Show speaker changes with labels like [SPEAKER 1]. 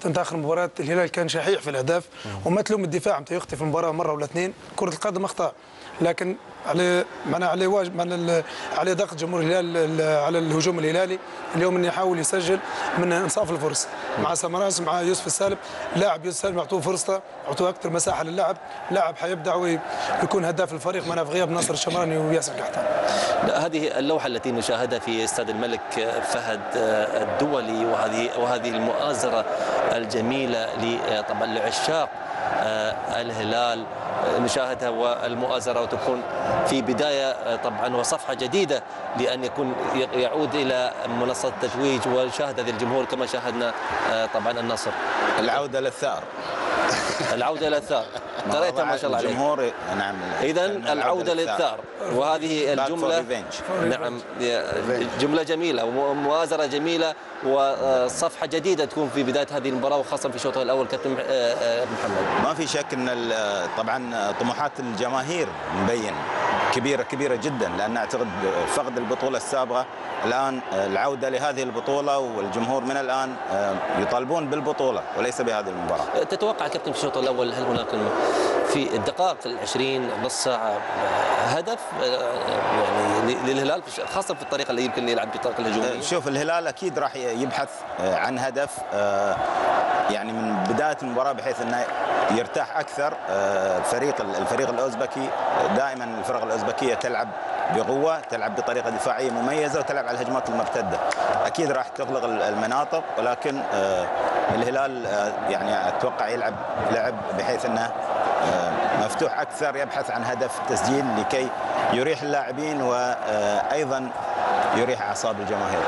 [SPEAKER 1] انت اخر مباراه الهلال كان شحيح في الاهداف، وما تلوم الدفاع نتاع يخطي في المباراه مره ولا اثنين، كره القدم اخطاء، لكن على معناها على واجب على ضغط جمهور الهلال على الهجوم الهلالي اليوم انه يحاول يسجل من انصاف الفرص مع سمراس مع يوسف السالم. لاعب يوسف السالم يعطوه فرصه، يعطوه اكثر مساحه للاعب، لاعب حيبدع ويكون هداف الفريق معناها في غياب ناصر الشمراني وياسر القحطاني.
[SPEAKER 2] هذه اللوحه التي نشاهدها في استاد الملك فهد الدولي، وهذه المؤازره الجميله طبعا لعشاق الهلال، نشاهدها والمؤازره وتكون في بدايه طبعا وصفحه جديده لان يعود الى منصه التتويج، ونشاهد هذا الجمهور كما شاهدنا طبعا النصر.
[SPEAKER 3] العوده للثار.
[SPEAKER 2] العوده للثار قريتها ما شاء الله عليك.
[SPEAKER 3] الجمهور نعم.
[SPEAKER 2] اذا العوده للثار، وهذه الجمله نعم جمله جميله ومؤازره جميله وصفحه جديده تكون في بدايه هذه المباراه، وخاصه في شوطها الاول. كابتن محمد،
[SPEAKER 3] ما في شك ان طبعا طموحات الجماهير مبين كبيره جدا، لان اعتقد فقد البطوله السابقه الان العوده لهذه البطوله، والجمهور من الان يطالبون بالبطوله وليس بهذه المباراه.
[SPEAKER 2] تتوقع كابتن في الشوط الاول هل هناك في الدقائق ال20 نص ساعه هدف يعني للهلال خاصه في الطريقه اللي يمكن يلعب بالطريقه الهجوميه؟
[SPEAKER 3] شوف الهلال اكيد راح يبحث عن هدف يعني من بدايه المباراه بحيث انه يرتاح اكثر. الفريق الاوزبكي دائما الفرق الاوزبكيه تلعب بقوه، تلعب بطريقه دفاعيه مميزه، وتلعب على الهجمات المرتده. اكيد راح تغلق المناطق، ولكن الهلال يعني اتوقع يلعب بحيث انه مفتوح اكثر، يبحث عن هدف تسجيل لكي يريح اللاعبين وايضا يريح اعصاب الجماهير.